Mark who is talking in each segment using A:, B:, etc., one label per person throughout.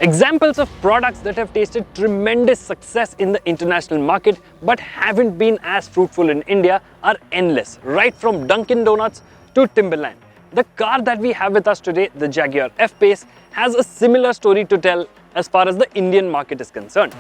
A: Examples of products that have tasted tremendous success in the international market but haven't been as fruitful in India are endless, right from Dunkin' Donuts to Timberland. The car that we have with us today, the Jaguar F-Pace, has a similar story to tell as far as the Indian market is concerned.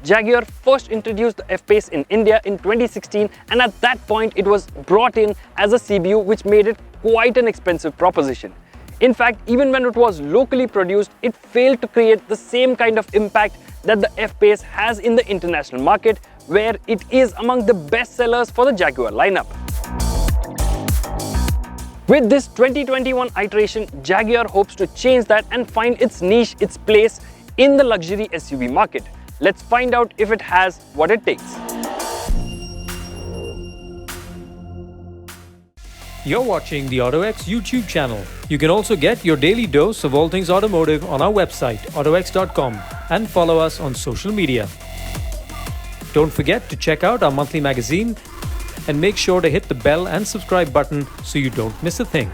A: Jaguar first introduced the F-Pace in India in 2016, and at that point it was brought in as a CBU, which made it quite an expensive proposition. In fact, even when it was locally produced, it failed to create the same kind of impact that the F-Pace has in the international market, where it is among the best sellers for the Jaguar lineup. With this 2021 iteration, Jaguar hopes to change that and find its niche, its place in the luxury SUV market. Let's find out if it has what it takes.
B: You're watching the AutoX YouTube channel. You can also get your daily dose of all things automotive on our website, autox.com, and follow us on social media. Don't forget to check out our monthly magazine and make sure to hit the bell and subscribe button so you don't miss a thing.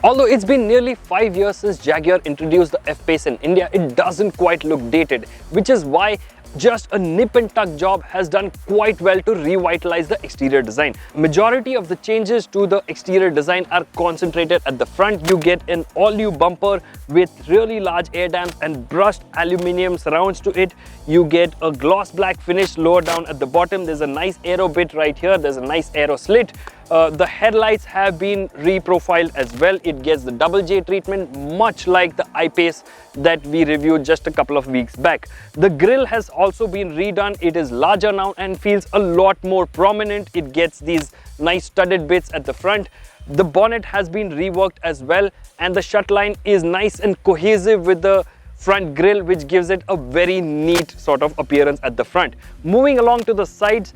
A: Although it's been nearly 5 years since Jaguar introduced the F-Pace in India, it doesn't quite look dated, which is why just a nip and tuck job has done quite well to revitalize the exterior design. Majority of the changes to the exterior design are concentrated at the front. You get an all-new bumper with really large air dams and brushed aluminium surrounds to it. You get a gloss black finish lower down at the bottom. There's a nice aero bit right here. There's a nice aero slit. The headlights have been reprofiled as well. It gets the double J treatment, much like the I-Pace that we reviewed just a couple of weeks back. The grille has also been redone. It is larger now and feels a lot more prominent. It gets these nice studded bits at the front. The bonnet has been reworked as well, and the shut line is nice and cohesive with the front grille, which gives it a very neat sort of appearance at the front. Moving along to the sides,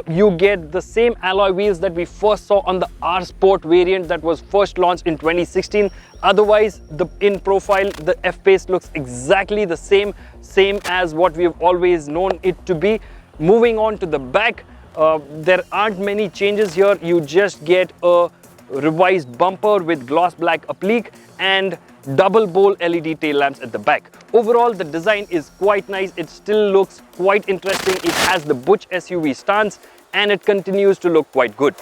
A: you get the same alloy wheels that we first saw on the R Sport variant that was first launched in 2016. Otherwise, in profile, the F-Pace looks exactly the same as what we've always known it to be. Moving on to the back, there aren't many changes here. You just get a revised bumper with gloss black applique and double bowl LED tail lamps at the back. Overall, the design is quite nice. It still looks quite interesting. It has the butch SUV stance and it continues to look quite good.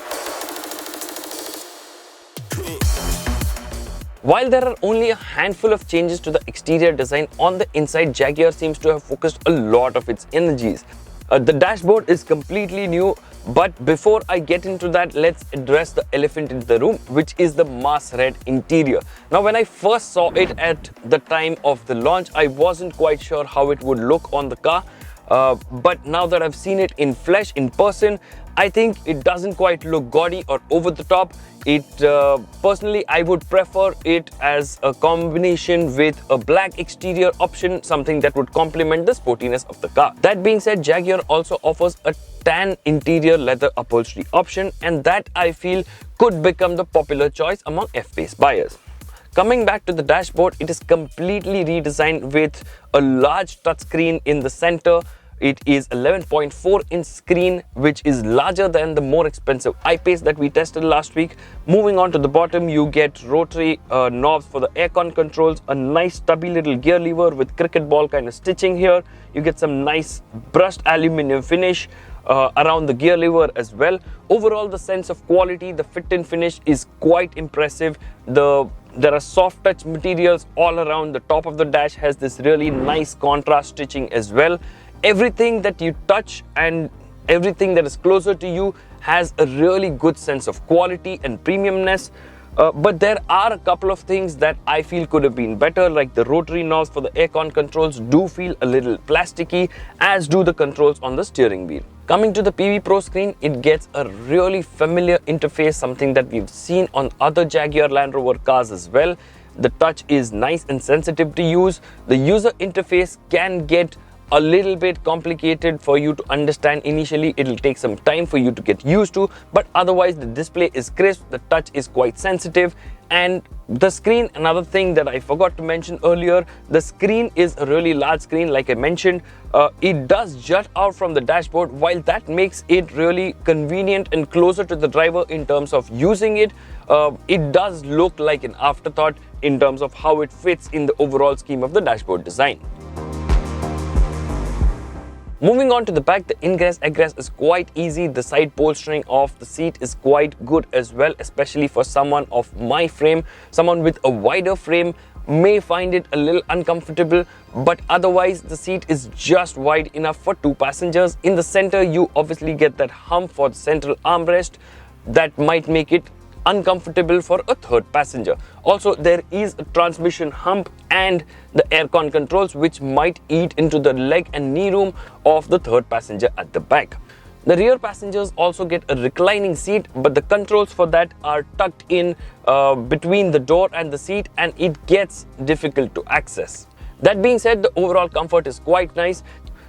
A: While there are only a handful of changes to the exterior design, on the inside, Jaguar seems to have focused a lot of its energies. The dashboard is completely new, but before I get into that, let's address the elephant in the room, which is the Mars Red interior. Now, when I first saw it at the time of the launch, I wasn't quite sure how it would look on the car. But now that I've seen it in flesh, in person, I think it doesn't quite look gaudy or over the top. Personally, I would prefer it as a combination with a black exterior option, something that would complement the sportiness of the car. That being said, Jaguar also offers a tan interior leather upholstery option, and that I feel could become the popular choice among F-Pace buyers. Coming back to the dashboard, it is completely redesigned with a large touchscreen in the center. It is 11.4 inch screen, which is larger than the more expensive I-Pace that we tested last week. Moving on to the bottom, you get rotary knobs for the aircon controls, a nice stubby little gear lever with cricket ball kind of stitching here. You get some nice brushed aluminium finish around the gear lever as well. Overall, the sense of quality, the fit and finish is quite impressive. There are soft touch materials all around. The top of the dash has this really nice contrast stitching as well. Everything that you touch and everything that is closer to you has a really good sense of quality and premiumness. But there are a couple of things that I feel could have been better, like the rotary knobs for the aircon controls do feel a little plasticky, as do the controls on the steering wheel. Coming to the PV Pro screen, it gets a really familiar interface, something that we've seen on other Jaguar Land Rover cars as well. The touch is nice and sensitive to use. The user interface can get a little bit complicated for you to understand initially. It'll take some time for you to get used to, but otherwise the display is crisp, the touch is quite sensitive, and The screen, another thing that I forgot to mention earlier, the screen is a really large screen. Like I mentioned, it does jut out from the dashboard. While that makes it really convenient and closer to the driver in terms of using it, it does look like an afterthought in terms of how it fits in the overall scheme of the dashboard design. Moving on to the back, the ingress-egress is quite easy. The side bolstering of the seat is quite good as well, especially for someone of my frame. Someone with a wider frame may find it a little uncomfortable, but otherwise the seat is just wide enough for 2 passengers. In the center, you obviously get that hump for the central armrest that might make it uncomfortable for a third passenger. Also, there is a transmission hump and the aircon controls which might eat into the leg and knee room of the third passenger at the back. The rear passengers also get a reclining seat, but the controls for that are tucked in between the door and the seat, and it gets difficult to access. That being said, the overall comfort is quite nice.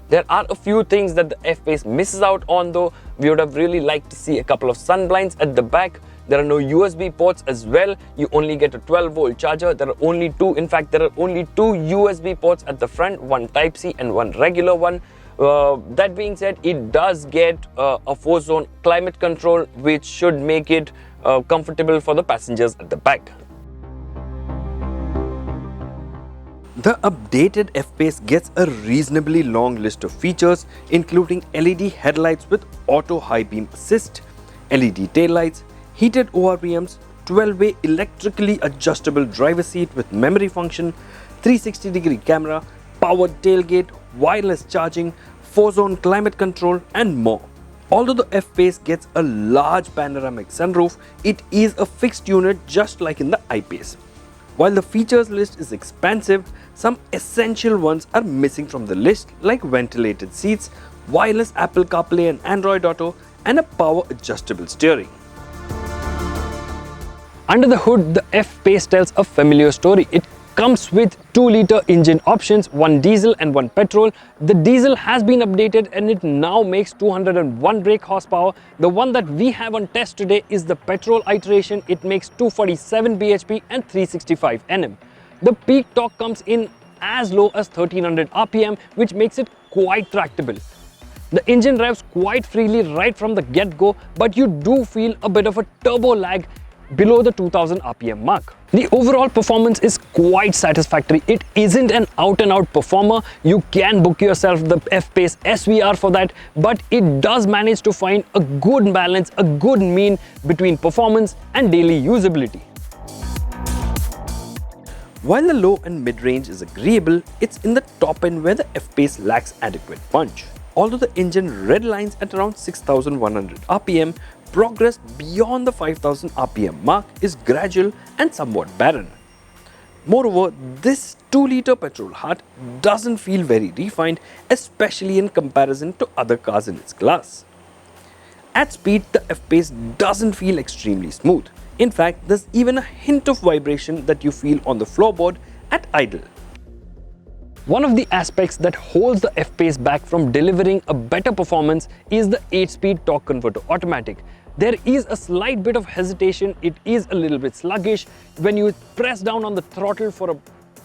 A: There are a few things that the F-Pace misses out on though. We would have really liked to see a couple of sun blinds at the back. There are no USB ports as well. You only get a 12-volt charger. There are only two USB ports at the front, one Type-C and one regular one. That being said, it does get a 4-zone climate control, which should make it comfortable for the passengers at the back.
C: The updated F-Pace gets a reasonably long list of features, including LED headlights with auto high beam assist, LED taillights, heated ORVMs, 12-way electrically adjustable driver seat with memory function, 360-degree camera, powered tailgate, wireless charging, 4-zone climate control, and more. Although the F-Pace gets a large panoramic sunroof, it is a fixed unit just like in the I-Pace. While the features list is expansive, some essential ones are missing from the list, like ventilated seats, wireless Apple CarPlay and Android Auto, and a power adjustable steering.
A: Under the hood, the F-Pace tells a familiar story. It comes with 2-liter engine options, one diesel and one petrol. The diesel has been updated and it now makes 201 brake horsepower. The one that we have on test today is the petrol iteration. It makes 247 bhp and 365 Nm. The peak torque comes in as low as 1300 RPM, which makes it quite tractable. The engine revs quite freely right from the get-go, but you do feel a bit of a turbo lag below the 2000 RPM mark. The overall performance is quite satisfactory. It isn't an out-and-out performer. You can book yourself the F-Pace SVR for that, but it does manage to find a good balance, a good mean between performance and daily usability.
C: While the low and mid-range is agreeable, it's in the top end where the F-Pace lacks adequate punch. Although the engine redlines at around 6100 RPM, progress beyond the 5000 RPM mark is gradual and somewhat barren. Moreover, this 2-liter petrol heart doesn't feel very refined, especially in comparison to other cars in its class. At speed, the F-Pace doesn't feel extremely smooth. In fact, there's even a hint of vibration that you feel on the floorboard at idle.
A: One of the aspects that holds the F-Pace back from delivering a better performance is the 8-speed torque converter automatic. There is a slight bit of hesitation. It is a little bit sluggish. When you press down on the throttle for a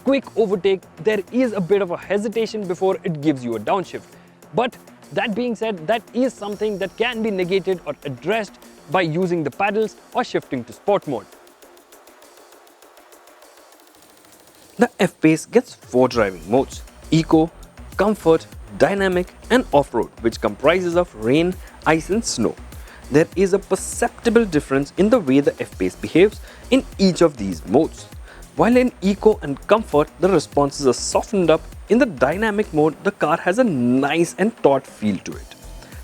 A: quick overtake, there is a bit of a hesitation before it gives you a downshift. But that being said, that is something that can be negated or addressed by using the paddles or shifting to sport mode.
C: The F-Pace gets 4 driving modes: Eco, Comfort, Dynamic, and Off-Road, which comprises of rain, ice, and snow. There is a perceptible difference in the way the F-Pace behaves in each of these modes. While in Eco and Comfort, the responses are softened up, in the Dynamic mode, the car has a nice and taut feel to it.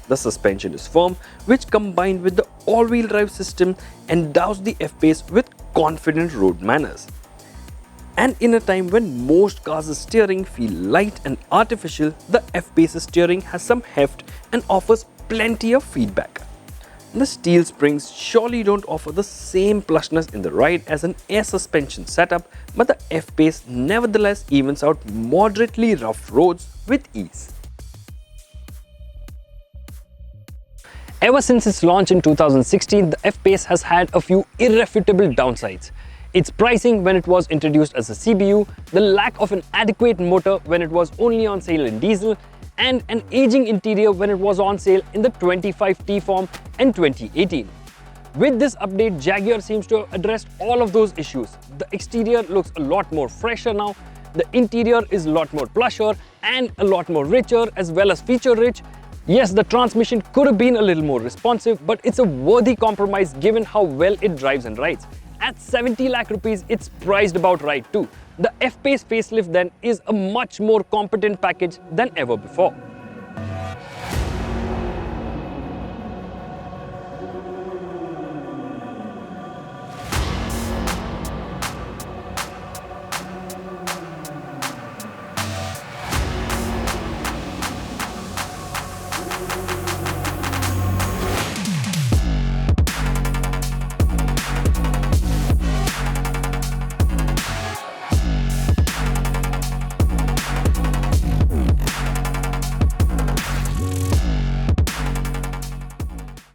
C: The suspension is firm, which combined with the all-wheel drive system endows the F-Pace with confident road manners. And in a time when most cars' steering feel light and artificial, the F-Pace's steering has some heft and offers plenty of feedback. The steel springs surely don't offer the same plushness in the ride as an air suspension setup, but the F-Pace nevertheless evens out moderately rough roads with ease.
A: Ever since its launch in 2016, the F-Pace has had a few irrefutable downsides. its pricing when it was introduced as a CBU, the lack of an adequate motor when it was only on sale in diesel, and an aging interior when it was on sale in the 25T form in 2018. With this update, Jaguar seems to have addressed all of those issues. The exterior looks a lot more fresher now, the interior is a lot more plusher and a lot more richer as well as feature rich. Yes, the transmission could have been a little more responsive, but it's a worthy compromise given how well it drives and rides. At 70 lakh rupees, it's priced about right too. The F-Pace facelift then is a much more competent package than ever before.